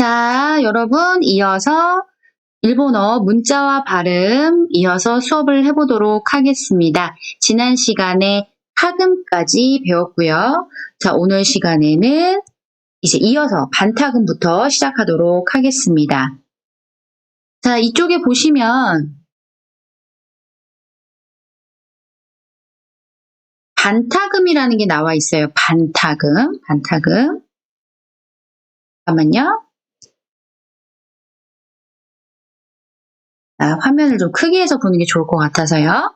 자, 여러분, 이어서 일본어 문자와 발음 이어서 수업을 해보도록 하겠습니다. 지난 시간에 타금까지 배웠고요. 자, 오늘 시간에는 이제 이어서 반타금부터 시작하도록 하겠습니다. 자, 이쪽에 보시면 반타금이라는 게 나와 있어요. 반타금. 잠깐만요. 화면을 좀 크게 해서 보는 게 좋을 것 같아서요.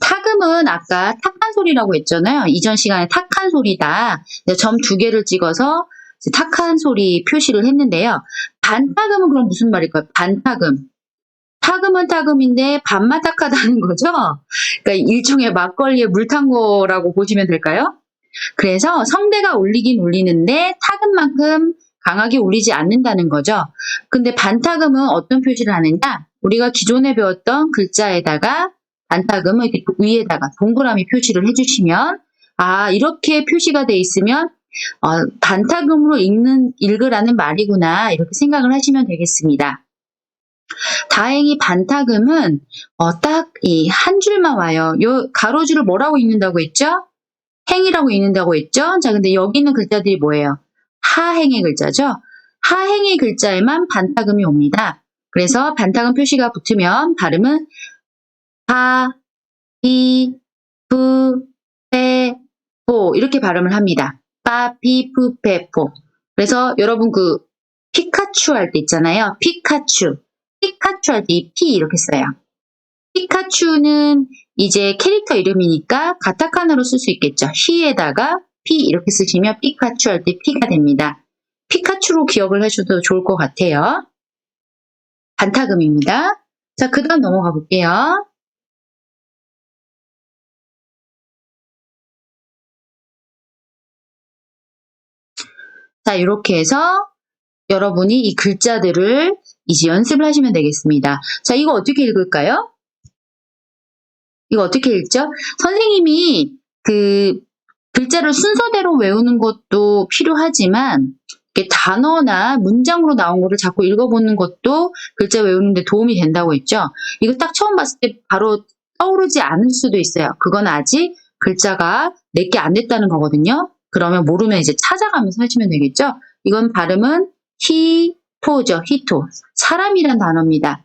타금은 아까 탁한 소리라고 했잖아요. 이전 시간에 탁한 소리다. 점 2개를 찍어서 탁한 소리 표시를 했는데요. 반타금은 그럼 무슨 말일까요? 반타금. 타금은 타금인데 반만 탁하다는 거죠? 그러니까 일종의 막걸리에 물 탄 거라고 보시면 될까요? 그래서 성대가 울리긴 울리는데 타금만큼 강하게 울리지 않는다는 거죠. 근데 반타금은 어떤 표시를 하느냐? 우리가 기존에 배웠던 글자에다가 반타금을 이렇게 위에다가 동그라미 표시를 해주시면 이렇게 표시가 돼 있으면 반타금으로 읽으라는 말이구나 이렇게 생각을 하시면 되겠습니다. 다행히 반타금은 딱 이 한 줄만 와요. 요 가로줄을 뭐라고 읽는다고 했죠? 행이라고 읽는다고 했죠? 자, 근데 여기 있는 글자들이 뭐예요? 하행의 글자죠? 하행의 글자에만 반타금이 옵니다. 그래서 반타금 표시가 붙으면 발음은 파, 비, 푸, 페, 포 이렇게 발음을 합니다. 빠, 비, 푸, 페, 포. 그래서 여러분 그 피카츄 할 때 있잖아요. 피카츄 할 때 이 피 이렇게 써요. 피카츄는 이제 캐릭터 이름이니까 가타카나로 쓸 수 있겠죠. 히에다가 피 이렇게 쓰시면 피카츄 할 때 피가 됩니다. 피카츄로 기억을 하셔도 좋을 것 같아요. 반타금입니다. 자, 그 다음 넘어가 볼게요. 자, 이렇게 해서 여러분이 이 글자들을 이제 연습을 하시면 되겠습니다. 자, 이거 어떻게 읽을까요? 이거 어떻게 읽죠? 선생님이 그 글자를 순서대로 외우는 것도 필요하지만 단어나 문장으로 나온 거를 자꾸 읽어보는 것도 글자 외우는데 도움이 된다고 했죠. 이거 딱 처음 봤을 때 바로 떠오르지 않을 수도 있어요. 그건 아직 글자가 내게 안 됐다는 거거든요. 그러면 모르면 이제 찾아가면서 하시면 되겠죠. 이건 발음은 히토죠. 히토. 사람이란 단어입니다.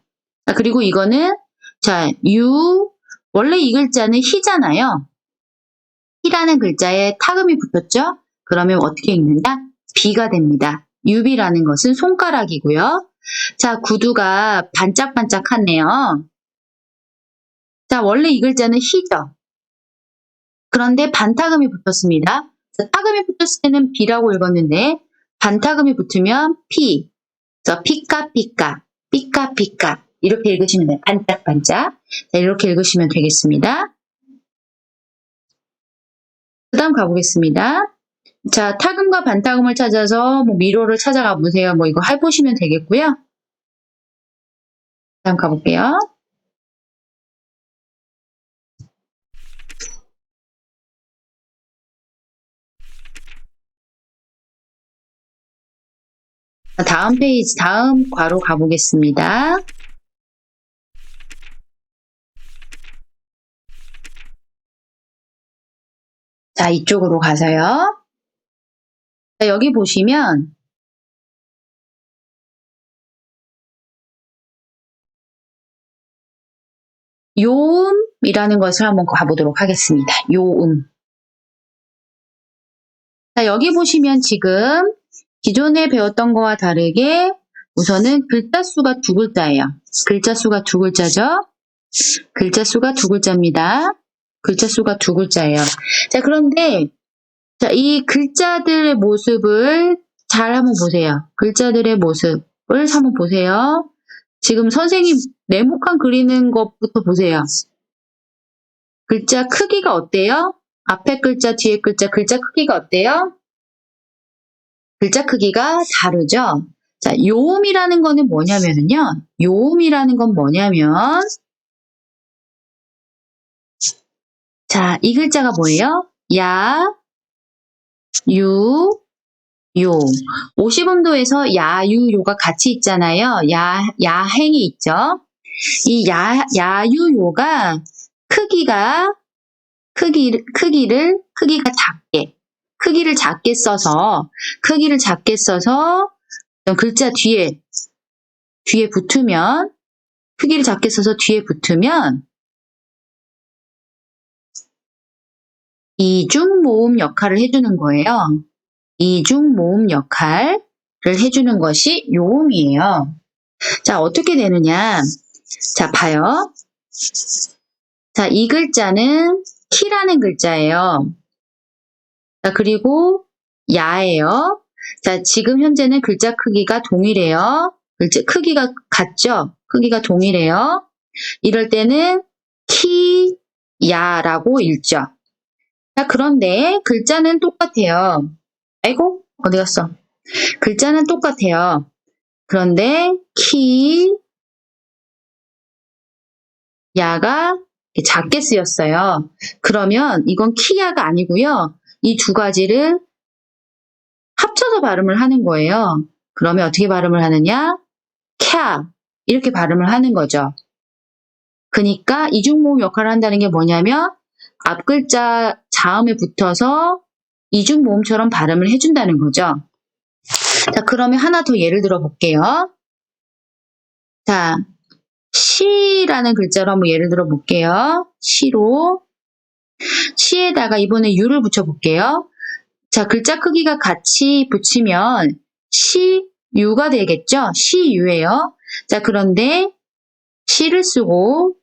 그리고 이거는 원래 이 글자는 히잖아요. 히라는 글자에 타금이 붙었죠? 그러면 어떻게 읽는다? 비가 됩니다. 유비라는 것은 손가락이고요. 자, 구두가 반짝반짝하네요. 자, 원래 이 글자는 히죠. 그런데 반타금이 붙었습니다. 자, 타금이 붙었을 때는 비라고 읽었는데 반타금이 붙으면 피. 그래서 피카피카, 피카피카 이렇게 읽으시면 돼요. 반짝반짝. 자, 이렇게 읽으시면 되겠습니다. 그 다음 가보겠습니다. 자, 타금과 반타금을 찾아서 미로를 찾아가 보세요. 이거 해보시면 되겠고요. 다음 가볼게요. 다음 페이지, 다음 괄호 가보겠습니다. 자, 이쪽으로 가서요. 자, 여기 보시면 요음이라는 것을 한번 가보도록 하겠습니다. 요음. 자, 여기 보시면 지금 기존에 배웠던 거와 다르게 우선은 글자 수가 2글자예요. 글자 수가 2글자죠. 글자 수가 2글자입니다. 글자 수가 2글자예요. 자, 그런데 이 글자들의 모습을 잘 한번 보세요. 글자들의 모습을 한번 보세요. 지금 선생님 네모칸 그리는 것부터 보세요. 글자 크기가 어때요? 앞에 글자, 뒤에 글자 크기가 어때요? 글자 크기가 다르죠? 자, 요음이라는 거는 뭐냐면요. 요음이라는 건 뭐냐면 자, 이 글자가 뭐예요? 야, 유, 요. 50음도에서 야유요가 같이 있잖아요. 야행이 있죠. 이 야유요가 크기가 크기를 작게 써서 어떤 글자 뒤에 붙으면 크기를 작게 써서 뒤에 붙으면 이중 모음 역할을 해주는 거예요. 이중 모음 역할을 해주는 것이 요음이에요. 자, 어떻게 되느냐? 자, 봐요. 자, 이 글자는 키라는 글자예요. 자, 그리고 야예요. 자, 지금 현재는 글자 크기가 동일해요. 글자 크기가 같죠? 크기가 동일해요. 이럴 때는 키, 야라고 읽죠. 자, 그런데 글자는 똑같아요. 아이고, 어디 갔어? 글자는 똑같아요. 그런데 키, 야가 작게 쓰였어요. 그러면 이건 키야가 아니고요. 이 두 가지를 합쳐서 발음을 하는 거예요. 그러면 어떻게 발음을 하느냐? 캬 이렇게 발음을 하는 거죠. 그러니까 이중모음 역할을 한다는 게 뭐냐면 앞 글자 자음에 붙어서 이중모음처럼 발음을 해준다는 거죠. 자, 그러면 하나 더 예를 들어 볼게요. 자, 시라는 글자로 한번 예를 들어 볼게요. 시에다가 이번에 유를 붙여 볼게요. 자, 글자 크기가 같이 붙이면 시유가 되겠죠? 시유예요. 자, 그런데 시를 쓰고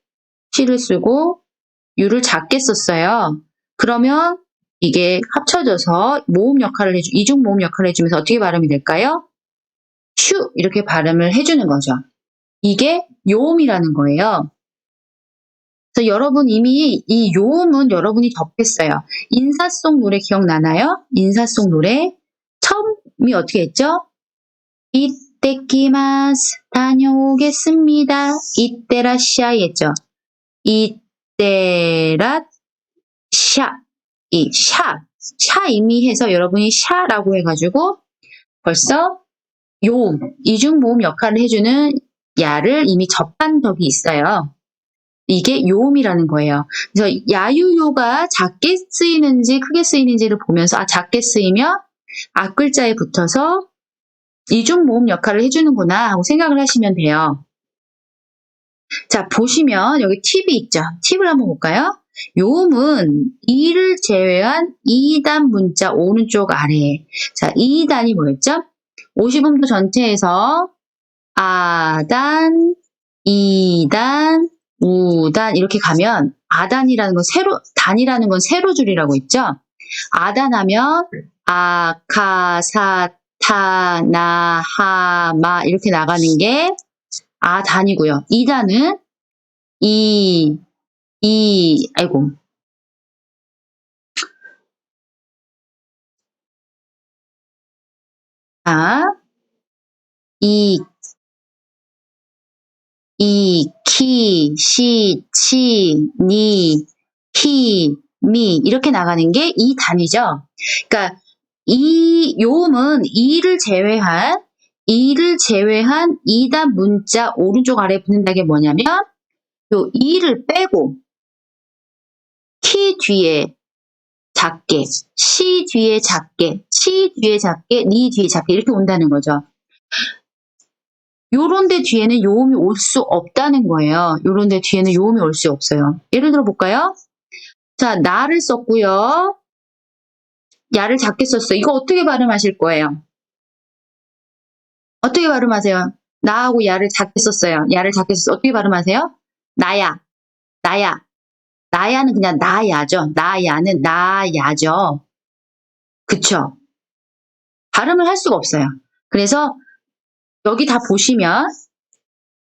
유를 작게 썼어요. 그러면 이게 합쳐져서 이중 모음 역할을 해주면서 어떻게 발음이 될까요? 슈 이렇게 발음을 해주는 거죠. 이게 요음이라는 거예요. 그래서 여러분 이미 이 요음은 여러분이 접했어요. 인사 속 노래 기억나나요? 인사 속 노래 처음이 어떻게 했죠? 이때끼마스 다녀오겠습니다. 이때라시아이 했죠. 이때라 샤 이미 해서 여러분이 샤라고 해가지고 벌써 요음, 이중모음 역할을 해주는 야를 이미 접한 적이 있어요. 이게 요음이라는 거예요. 그래서 야유요가 작게 쓰이는지 크게 쓰이는지를 보면서 작게 쓰이면 앞 글자에 붙어서 이중모음 역할을 해주는구나 하고 생각을 하시면 돼요. 자, 보시면 여기 팁이 있죠. 팁을 한번 볼까요? 요음은 이를 제외한 2단 문자 오른쪽 아래에. 자, 2단이 뭐였죠? 50음도 전체에서 아단, 2단, 우단 이렇게 가면 아단이라는 건 단이라는 건 세로 줄이라고 했죠? 아단하면 아카사타나하마 이렇게 나가는 게 아단이고요. 2단은 아이고. 키, 시, 치, 니, 히, 미 이렇게 나가는 게 2단이죠. 그러니까 이 요음은 이를 제외한 2단 문자 오른쪽 아래에 붙는다는 게 뭐냐면 요 이를 빼고 키 뒤에 작게, 시 뒤에 작게, 치 뒤에 작게, 니 뒤에 작게 이렇게 온다는 거죠. 요런 데 뒤에는 요음이 올 수 없다는 거예요. 요런 데 뒤에는 요음이 올 수 없어요. 예를 들어 볼까요? 자, 나를 썼고요. 야를 작게 썼어요. 이거 어떻게 발음하실 거예요? 어떻게 발음하세요? 나하고 야를 작게 썼어요. 야를 작게 썼어요. 어떻게 발음하세요? 나야. 나야는 그냥 나야죠. 나야는 나야죠. 그쵸? 발음을 할 수가 없어요. 그래서 여기 다 보시면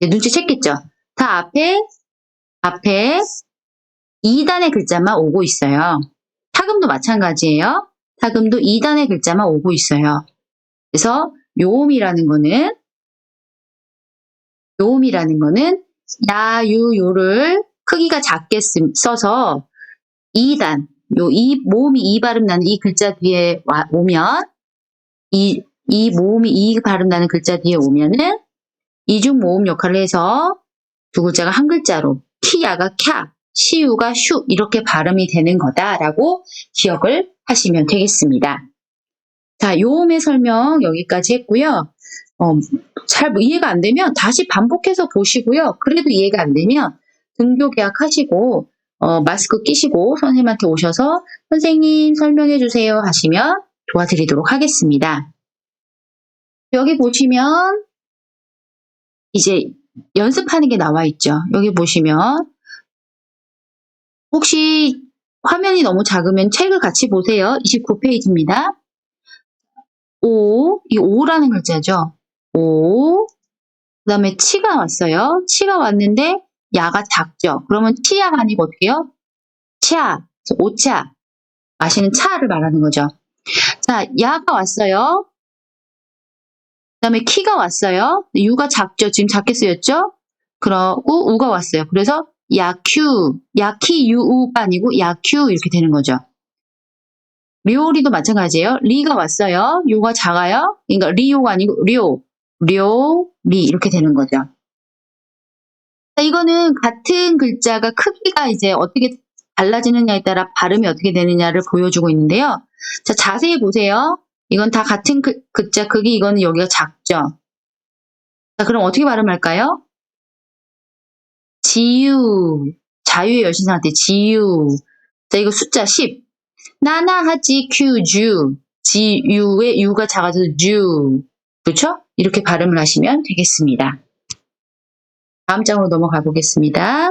눈치챘겠죠? 다 앞에 2단의 글자만 오고 있어요. 타금도 마찬가지예요. 타금도 2단의 글자만 오고 있어요. 그래서 요음이라는 거는 야유요를 크기가 작게 써서 2단 모음이 2 발음 나는 이 글자 뒤에 오면 이 모음이 이 발음 나는 글자 뒤에 오면은 이중 모음 역할을 해서 두 글자가 한 글자로 키야가 캬, 시우가 슈 이렇게 발음이 되는 거다라고 기억을 하시면 되겠습니다. 자, 요음의 설명 여기까지 했고요. 잘 이해가 안 되면 다시 반복해서 보시고요. 그래도 이해가 안 되면 등교 계약하시고 마스크 끼시고 선생님한테 오셔서 선생님 설명해 주세요 하시면 도와드리도록 하겠습니다. 여기 보시면 이제 연습하는 게 나와 있죠. 여기 보시면 혹시 화면이 너무 작으면 책을 같이 보세요. 29페이지입니다. 이 오라는 글자죠. 오, 그 다음에 치가 왔어요. 치가 왔는데 야가 작죠. 그러면 치야가 아니고 어떻게 해요? 차, 오차, 마시는 차를 말하는 거죠. 자, 야가 왔어요. 그 다음에 키가 왔어요. 유가 작죠. 지금 작게 쓰였죠? 그러고 우가 왔어요. 그래서 야큐, 야키 유우가 아니고 야큐 이렇게 되는 거죠. 료리도 마찬가지예요. 리가 왔어요. 요가 작아요. 그러니까 리요가 아니고 리 이렇게 되는 거죠. 자, 이거는 같은 글자가 크기가 이제 어떻게 달라지느냐에 따라 발음이 어떻게 되느냐를 보여주고 있는데요. 자, 자세히 보세요. 이건 다 같은 글자 크기, 이거는 여기가 작죠. 자, 그럼 어떻게 발음할까요? 지유, 자유의 여신상한테 지유. 자, 이거 숫자 10. 나나하지 큐주. 지유의 유가 작아져서 주. 그렇죠? 이렇게 발음을 하시면 되겠습니다. 다음 장으로 넘어가 보겠습니다.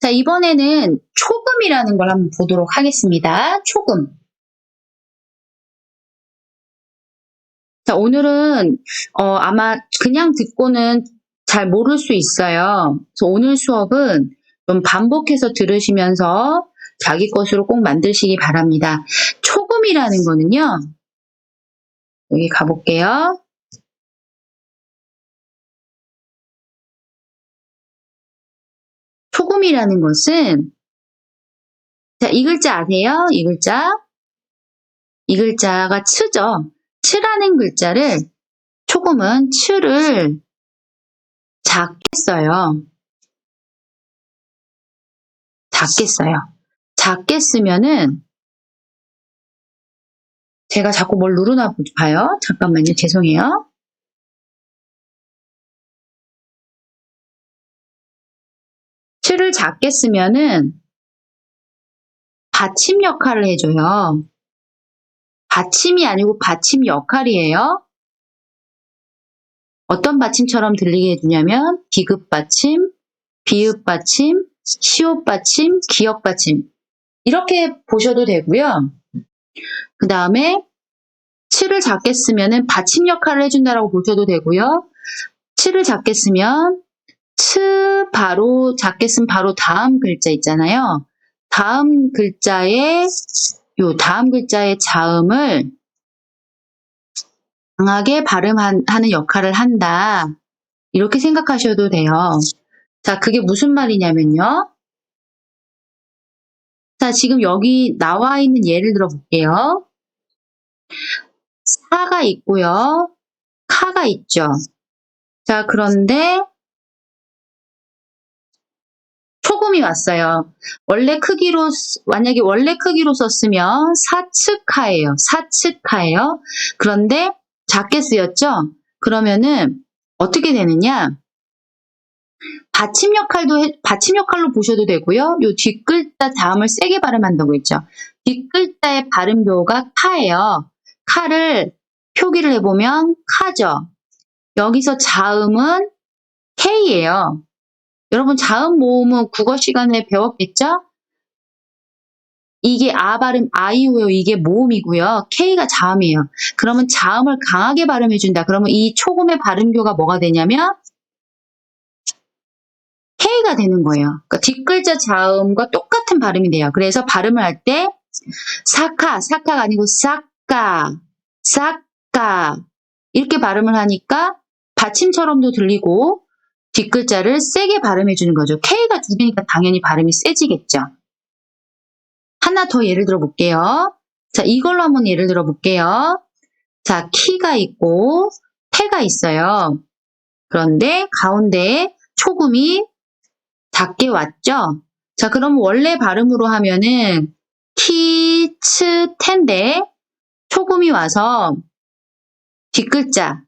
자, 이번에는 초금이라는 걸 한번 보도록 하겠습니다. 초금. 자, 오늘은 아마 그냥 듣고는 잘 모를 수 있어요. 그래서 오늘 수업은 좀 반복해서 들으시면서 자기 것으로 꼭 만드시기 바랍니다. 초금이라는 거는요. 여기 가볼게요. 초금이라는 것은 자, 이 글자 아세요? 이 글자. 이 글자가 츠죠. 츠라는 글자를 초금은 츠를 작게 써요. 작게 써요. 작게 쓰면은 제가 자꾸 뭘 누르나 봐요. 잠깐만요. 죄송해요. 츠를 작게 쓰면은 받침 역할을 해줘요. 받침이 아니고 받침 역할이에요. 어떤 받침처럼 들리게 해주냐면 비급 받침, 비읍 받침, 시옷 받침, 기역 받침 이렇게 보셔도 되고요. 그 다음에 츠를 작게 쓰면은 받침 역할을 해준다라고 보셔도 되고요. 츠를 작게 쓰면 츠 바로 작게 쓰면 바로 다음 글자 있잖아요. 다음 글자의 자음을 강하게 발음하는 역할을 한다. 이렇게 생각하셔도 돼요. 자, 그게 무슨 말이냐면요. 자, 지금 여기 나와 있는 예를 들어 볼게요. 사가 있고요. 카가 있죠. 자, 그런데 초금이 왔어요. 만약에 원래 크기로 썼으면 사츠카예요. 사츠카예요. 그런데 작게 쓰였죠? 그러면은 어떻게 되느냐? 받침 역할로 보셔도 되고요. 요 뒷글자 자음을 세게 발음한다고 했죠. 뒷글자의 발음교가 카예요. 카를 표기를 해보면 카죠. 여기서 자음은 K예요. 여러분 자음 모음은 국어 시간에 배웠겠죠? 이게 아 발음 아이오요. 이게 모음이고요. K가 자음이에요. 그러면 자음을 강하게 발음해준다. 그러면 이 초금의 발음교가 뭐가 되냐면 K가 되는 거예요. 그러니까 뒷글자 자음과 똑같은 발음이 돼요. 그래서 발음을 할 때 사카가 아니고 싹까 이렇게 발음을 하니까 받침처럼도 들리고 뒷글자를 세게 발음해주는 거죠. K가 두 개니까 당연히 발음이 세지겠죠. 하나 더 예를 들어 볼게요. 자, 이걸로 한번 예를 들어 볼게요. 자, 키가 있고 태가 있어요. 그런데 가운데에 초금이 작게 왔죠? 자, 그럼 원래 발음으로 하면은 키, 츠, 텐데 초금이 와서 뒷글자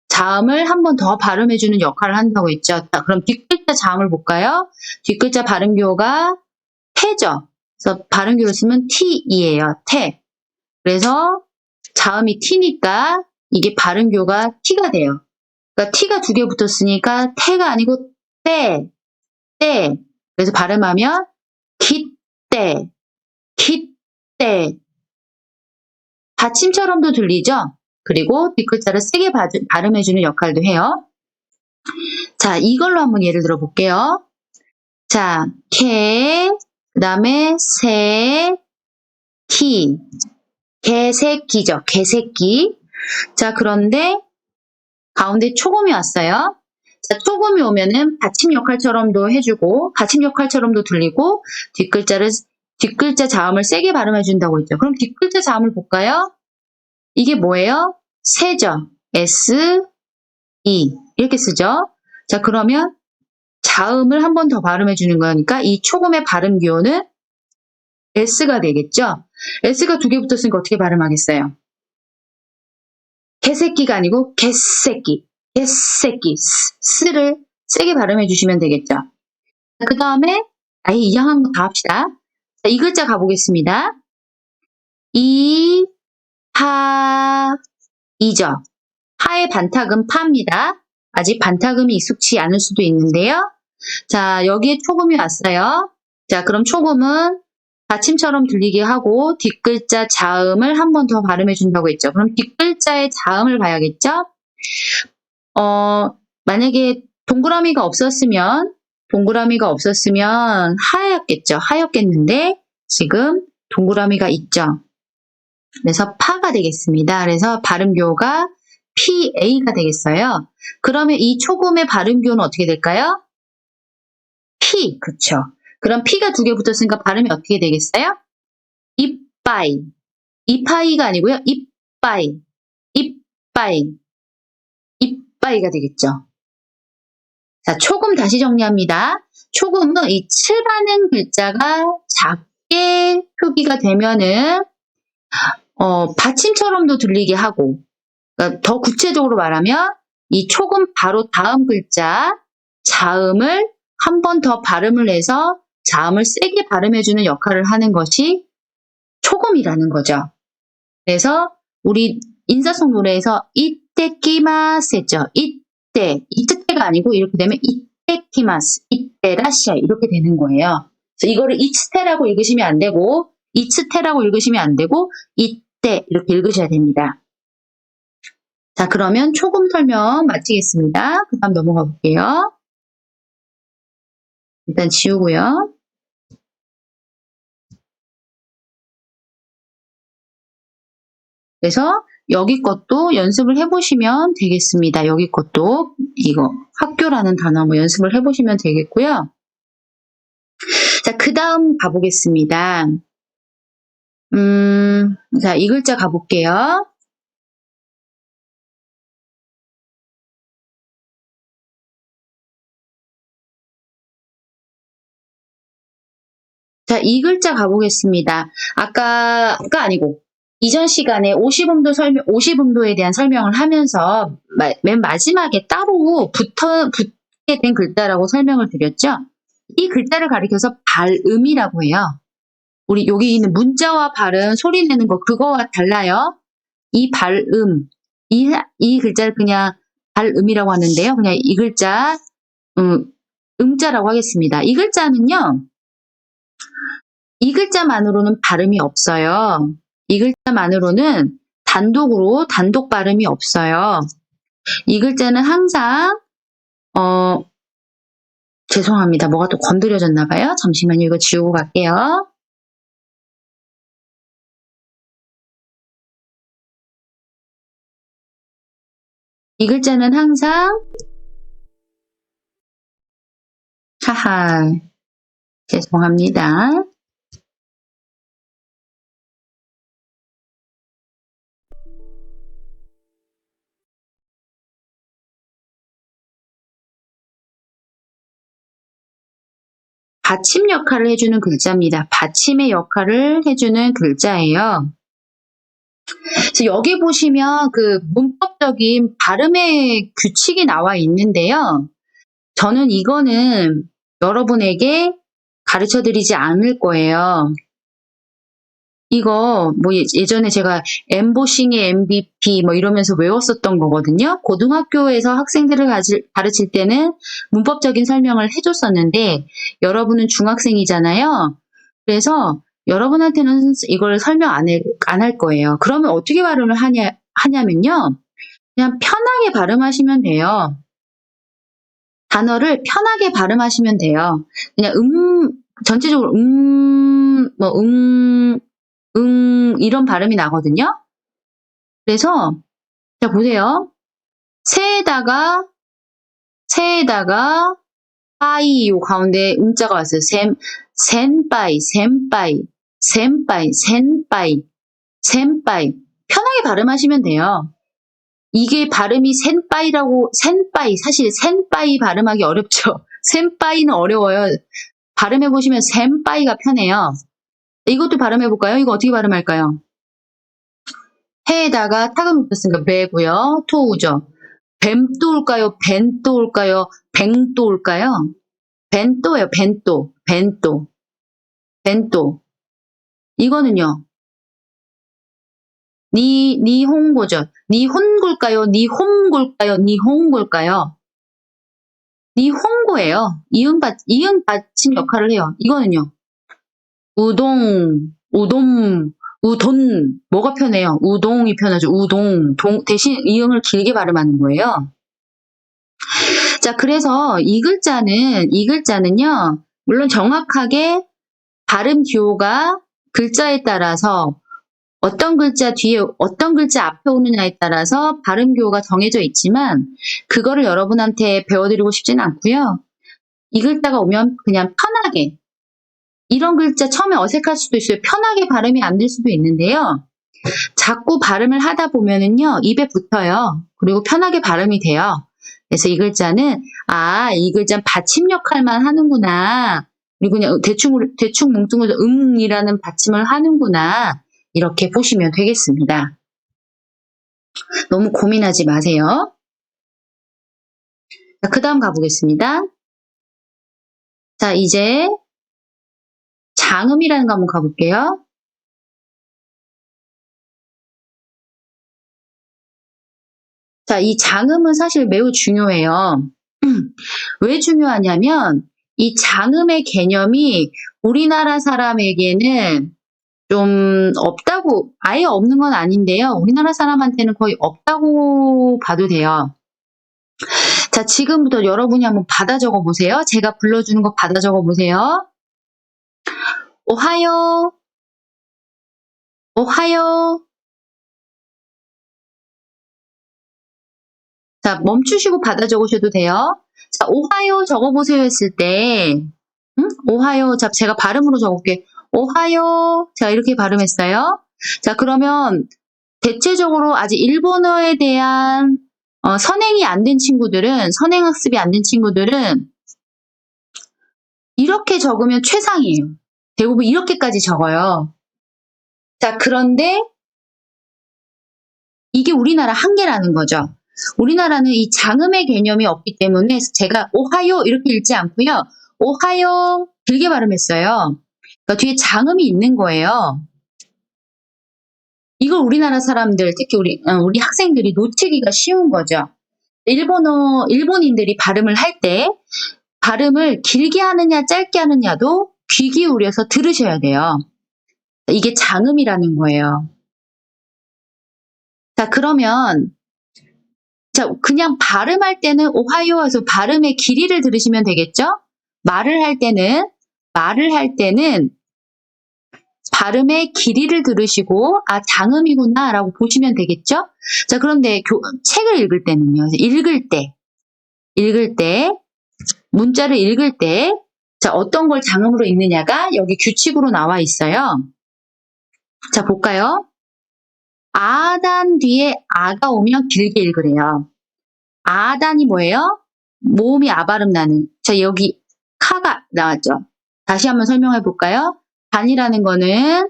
자음을 한 번 더 발음해주는 역할을 한다고 했죠. 자, 그럼 뒷글자 자음을 볼까요? 뒷글자 발음교가 태죠. 그래서 발음교로 쓰면 T이에요. 태. 그래서 자음이 T니까 이게 발음교가 T가 돼요. 그러니까 T가 두 개 붙었으니까 태가 아니고 때, 때. 그래서 발음하면 깃때, 깃때. 받침처럼도 들리죠? 그리고 뒷글자를 세게 발음해주는 역할도 해요. 자, 이걸로 한번 예를 들어 볼게요. 자, 개, 그 다음에 새, 키. 개새끼죠. 개새끼. 자, 그런데 가운데 초금이 왔어요. 자, 초금이 오면은 받침 역할처럼도 해주고, 받침 역할처럼도 들리고, 뒷글자 자음을 세게 발음해준다고 했죠. 그럼 뒷글자 자음을 볼까요? 이게 뭐예요? 세죠. S, E. 이렇게 쓰죠. 자, 그러면 자음을 한 번 더 발음해주는 거니까 이 초금의 발음 기호는 S가 되겠죠? S가 두 개 붙었으니까 어떻게 발음하겠어요? 개새끼가 아니고 개새끼, 개새끼, 스를 세게 발음해 주시면 되겠죠. 그 다음에 아예 이양한 거 다 합시다. 자, 이 글자 가보겠습니다. 이, 파, 이죠. 파의 반타금 파입니다. 아직 반타금이 익숙치 않을 수도 있는데요. 자, 여기에 초금이 왔어요. 자, 그럼 초금은 받침처럼 들리게 하고 뒷글자 자음을 한 번 더 발음해 준다고 했죠. 그럼 뒷글자의 자음을 봐야겠죠? 만약에 동그라미가 없었으면 하였겠죠. 하였겠는데 지금 동그라미가 있죠. 그래서 파가 되겠습니다. 그래서 발음교가 PA가 되겠어요. 그러면 이 초금의 발음교는 어떻게 될까요? P, 그쵸. 그럼 P가 두 개 붙었으니까 발음이 어떻게 되겠어요? 이빠이. 이파이가 아니고요. 이빠이. 이빠이. 이빠이가 되겠죠. 자, 초금 다시 정리합니다. 초금은 이 칠하는 글자가 작게 표기가 되면은 받침처럼도 들리게 하고, 그러니까 더 구체적으로 말하면 이 초금 바로 다음 글자 자음을 한 번 더 발음을 해서 자음을 세게 발음해주는 역할을 하는 것이 초금이라는 거죠. 그래서 우리 인사송 노래에서 이때키마스 했죠. 이때가 아니고 이렇게 되면 이때키마스, 이때라시아 이렇게 되는 거예요. 그래서 이거를 이츠테라고 읽으시면 안 되고 이츠테라고 읽으시면 안 되고 이때 이렇게 읽으셔야 됩니다. 자, 그러면 초금 설명 마치겠습니다. 그 다음 넘어가 볼게요. 일단 지우고요. 그래서 여기 것도 연습을 해보시면 되겠습니다. 여기 것도 이거 학교라는 단어 한번 연습을 해보시면 되겠고요. 자, 그 다음 가보겠습니다. 자, 이 글자 가볼게요. 자, 이 글자 가보겠습니다. 아까 아니고 이전 시간에 50음도에 대한 설명을 하면서 맨 마지막에 따로 붙게 된 글자라고 설명을 드렸죠. 이 글자를 가리켜서 발음이라고 해요. 우리 여기 있는 문자와 발음, 소리 내는 거 그거와 달라요. 이 발음, 이 글자를 그냥 발음이라고 하는데요. 그냥 이 글자 음자라고 하겠습니다. 이 글자는요. 이 글자만으로는 발음이 없어요. 이 글자만으로는 단독 발음이 없어요. 이 글자는 항상 죄송합니다. 뭐가 또 건드려졌나 봐요. 잠시만요. 이거 지우고 갈게요. 이 글자는 항상 하하, 죄송합니다. 받침 역할을 해주는 글자입니다. 받침의 역할을 해주는 글자예요. 그래서 여기 보시면 그 문법적인 발음의 규칙이 나와 있는데요. 저는 이거는 여러분에게 가르쳐 드리지 않을 거예요. 이거 뭐 예전에 제가 엠보싱의 MVP 뭐 이러면서 외웠었던 거거든요. 고등학교에서 학생들을 가르칠 때는 문법적인 설명을 해줬었는데 여러분은 중학생이잖아요. 그래서 여러분한테는 이걸 설명 안 할 거예요. 그러면 어떻게 발음을 하냐면요. 그냥 편하게 발음하시면 돼요. 단어를 편하게 발음하시면 돼요. 그냥 전체적으로 이런 발음이 나거든요. 그래서 자 보세요. 새에다가 빠이 요 가운데 자가 왔어요. 센빠이 편하게 발음하시면 돼요. 이게 발음이 센빠이 사실 센빠이 발음하기 어렵죠. 센빠이는 어려워요. 발음해보시면 센빠이가 편해요. 이것도 발음해볼까요? 이거 어떻게 발음할까요? 해에다가 탁은 붙었으니까 배고요. 토우죠. 뱀또 올까요? 벤또 올까요? 뱅또 올까요? 벤또예요. 벤또. 이거는요. 니홍고죠. 니혼골까요? 니홈골까요? 니홍골까요? 니홍고예요. 이응 받침 역할을 해요. 이거는요. 우동, 우돈, 뭐가 편해요? 우동이 편하죠. 대신 이응을 길게 발음하는 거예요. 자, 그래서 이 글자는요, 물론 정확하게 발음 기호가 글자에 따라서 어떤 글자 뒤에, 어떤 글자 앞에 오느냐에 따라서 발음 기호가 정해져 있지만, 그거를 여러분한테 배워드리고 싶진 않고요. 이 글자가 오면 그냥 편하게, 이런 글자 처음에 어색할 수도 있어요. 편하게 발음이 안 될 수도 있는데요. 자꾸 발음을 하다 보면은요, 입에 붙어요. 그리고 편하게 발음이 돼요. 그래서 이 글자는, 이 글자는 받침 역할만 하는구나. 그리고 그냥 대충 뭉뚱그려서 이라는 받침을 하는구나. 이렇게 보시면 되겠습니다. 너무 고민하지 마세요. 자, 그 다음 가보겠습니다. 자, 이제 장음이라는 거 한번 가볼게요. 자, 이 장음은 사실 매우 중요해요. 왜 중요하냐면 이 장음의 개념이 우리나라 사람에게는 좀 없다고, 아예 없는 건 아닌데요. 우리나라 사람한테는 거의 없다고 봐도 돼요. 자, 지금부터 여러분이 한번 받아 적어 보세요. 제가 불러주는 거 받아 적어 보세요. 오하요. 자, 멈추시고 받아 적으셔도 돼요. 자, 오하요 적어보세요 했을 때, 오하요. 자, 제가 발음으로 적을게. 오하요. 자, 이렇게 발음했어요. 자, 그러면 대체적으로 아직 일본어에 대한 선행이 안 된 친구들은, 선행학습이 안 된 친구들은 이렇게 적으면 최상이에요. 대부분 이렇게까지 적어요. 자, 그런데 이게 우리나라 한계라는 거죠. 우리나라는 이 장음의 개념이 없기 때문에 제가 오하요 이렇게 읽지 않고요. 오하요 길게 발음했어요. 그러니까 뒤에 장음이 있는 거예요. 이걸 우리나라 사람들, 특히 우리 학생들이 놓치기가 쉬운 거죠. 일본인들이 발음을 할 때 발음을 길게 하느냐 짧게 하느냐도 귀 기울여서 들으셔야 돼요. 이게 장음이라는 거예요. 자, 그러면 자, 그냥 발음할 때는 오하요 해서 발음의 길이를 들으시면 되겠죠? 말을 할 때는 발음의 길이를 들으시고 장음이구나 라고 보시면 되겠죠? 자, 그런데 책을 읽을 때는요. 읽을 때 문자를 읽을 때, 자, 어떤 걸 장음으로 읽느냐가 여기 규칙으로 나와 있어요. 자, 볼까요? 아단 뒤에 아가 오면 길게 읽으래요. 아단이 뭐예요? 모음이 아 발음 나는. 자, 여기 카가 나왔죠. 다시 한번 설명해 볼까요? 단이라는 거는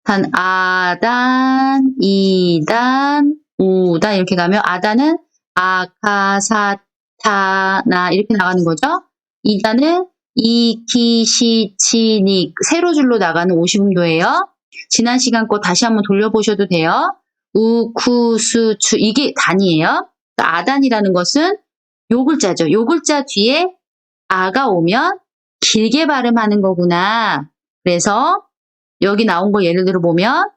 단 아단, 이단, 우단 이렇게 가면 아단은 아카사타나 이렇게 나가는 거죠. 이단은 이키시치니 세로 줄로 나가는 50음도예요. 지난 시간 거 다시 한번 돌려보셔도 돼요. 우쿠수추 이게 단이에요. 그러니까 아단이라는 것은 요 글자죠. 요 글자 뒤에 아가 오면 길게 발음하는 거구나. 그래서 여기 나온 거 예를 들어 보면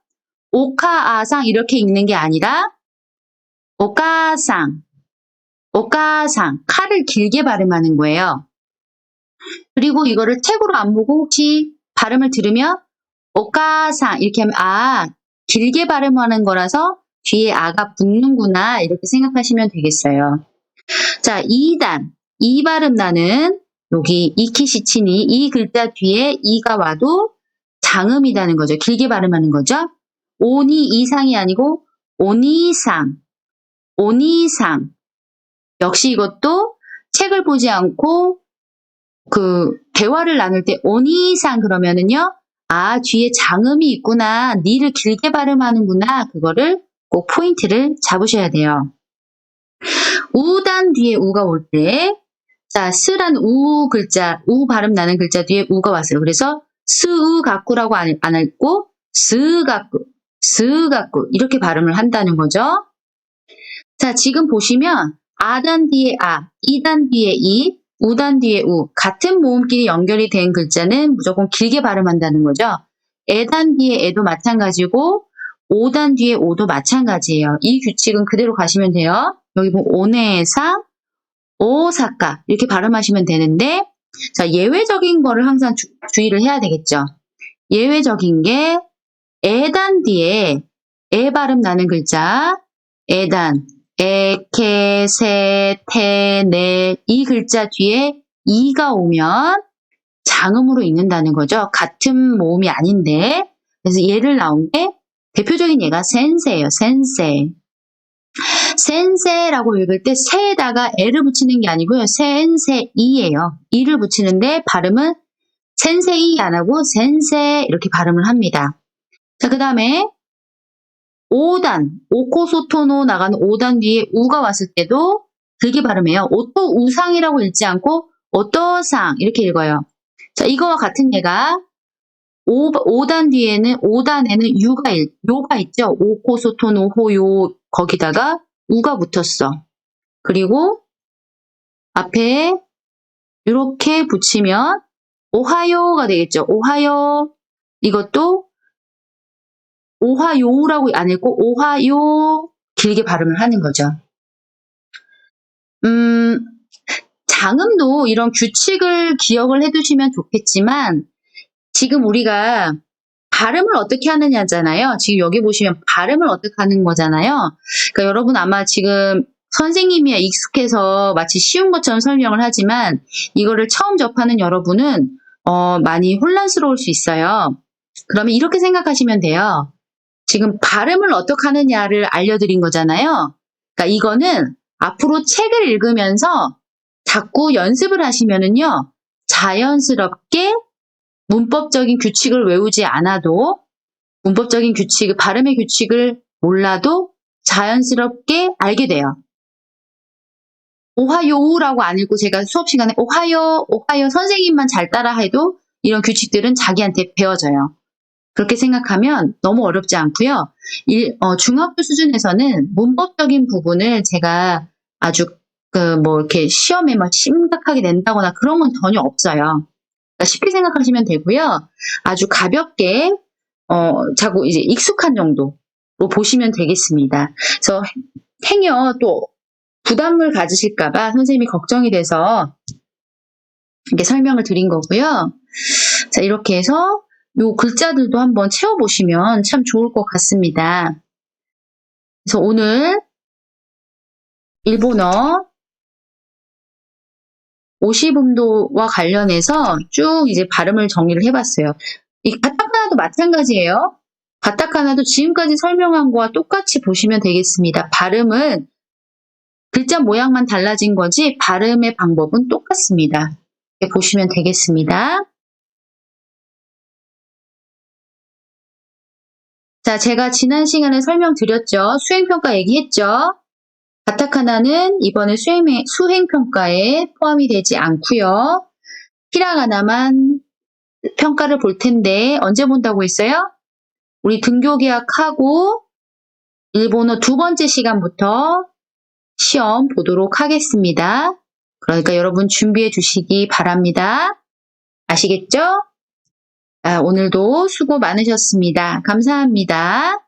오카아상 이렇게 읽는 게 아니라 오카상, 오카상 카를 길게 발음하는 거예요. 그리고 이거를 책으로 안 보고 혹시 발음을 들으면 오카상 이렇게 하면 길게 발음하는 거라서 뒤에 아가 붙는구나 이렇게 생각하시면 되겠어요. 자, 2단 이 발음 나는 여기 이키시치니 이 글자 뒤에 이가 와도 장음이라는 거죠. 길게 발음하는 거죠. 오니 이상이 아니고 오니상, 오니상. 역시 이것도 책을 보지 않고 그 대화를 나눌 때 오니상 그러면은요. 뒤에 장음이 있구나. 니를 길게 발음하는구나. 그거를 꼭 포인트를 잡으셔야 돼요. 우단 뒤에 우가 올 때, 자, 스란 우 글자, 우 발음 나는 글자 뒤에 우가 왔어요. 그래서 스우가꾸라고 안 읽고 스가꾸, 스가꾸 이렇게 발음을 한다는 거죠. 자, 지금 보시면 아단 뒤에 이단 뒤에 우단 뒤에 우 같은 모음끼리 연결이 된 글자는 무조건 길게 발음한다는 거죠. 에단 뒤에 에도 마찬가지고 오단 뒤에 오도 마찬가지예요. 이 규칙은 그대로 가시면 돼요. 여기 보면 오네상, 오사카 이렇게 발음하시면 되는데 자, 예외적인 거를 항상 주의를 해야 되겠죠. 예외적인 게 에단 뒤에 에 발음 나는 글자 에단, 에케, 세, 테, 네 이 글자 뒤에 이가 오면 장음으로 읽는다는 거죠. 같은 모음이 아닌데 그래서 예를 나온 게 대표적인 예가 센세예요. 센세. 센세라고 읽을 때 세에다가 에를 붙이는 게 아니고요. 센세이예요. 이를 붙이는데 발음은 센세이 안 하고 센세 이렇게 발음을 합니다. 자, 그 다음에 5단, 오코소토노 나가는 5단 뒤에 우가 왔을 때도 길게 발음해요. 오토 우상이라고 읽지 않고 오토상 이렇게 읽어요. 자, 이거와 같은 예가 5단 뒤에는 5단에는 요가 있죠. 오코소토노 호요 거기다가 우가 붙었어. 그리고 앞에 이렇게 붙이면 오하요가 되겠죠. 오하요 이것도 오하요라고 안 읽고 오하요 길게 발음을 하는 거죠. 장음도 이런 규칙을 기억을 해두시면 좋겠지만 지금 우리가 발음을 어떻게 하느냐잖아요. 지금 여기 보시면 발음을 어떻게 하는 거잖아요. 그러니까 여러분 아마 지금 선생님이 익숙해서 마치 쉬운 것처럼 설명을 하지만 이거를 처음 접하는 여러분은 많이 혼란스러울 수 있어요. 그러면 이렇게 생각하시면 돼요. 지금 발음을 어떻게 하느냐를 알려드린 거잖아요. 그러니까 이거는 앞으로 책을 읽으면서 자꾸 연습을 하시면은요. 자연스럽게 문법적인 규칙을 외우지 않아도 문법적인 규칙, 발음의 규칙을 몰라도 자연스럽게 알게 돼요. 오하요라고 안 읽고 제가 수업 시간에 오하요 선생님만 잘 따라해도 이런 규칙들은 자기한테 배워져요. 그렇게 생각하면 너무 어렵지 않고요. 중학교 수준에서는 문법적인 부분을 제가 아주 이렇게 시험에 막 심각하게 낸다거나 그런 건 전혀 없어요. 그러니까 쉽게 생각하시면 되고요. 아주 가볍게 자꾸 이제 익숙한 정도로 보시면 되겠습니다. 그래서 행여 또 부담을 가지실까봐 선생님이 걱정이 돼서 이렇게 설명을 드린 거고요. 자, 이렇게 해서 요 글자들도 한번 채워보시면 참 좋을 것 같습니다. 그래서 오늘 일본어 오시분도와 관련해서 쭉 이제 발음을 정리를 해봤어요. 이 가타카나도 마찬가지예요. 가타카나도 지금까지 설명한 거와 똑같이 보시면 되겠습니다. 발음은 글자 모양만 달라진 거지 발음의 방법은 똑같습니다. 이렇게 보시면 되겠습니다. 자, 제가 지난 시간에 설명드렸죠. 수행평가 얘기했죠. 가타카나는 이번에 수행평가에 포함이 되지 않고요. 히라가나만 평가를 볼 텐데 언제 본다고 했어요? 우리 등교 계약하고 일본어 2번째 시간부터 시험 보도록 하겠습니다. 그러니까 여러분 준비해 주시기 바랍니다. 아시겠죠? 오늘도 수고 많으셨습니다. 감사합니다.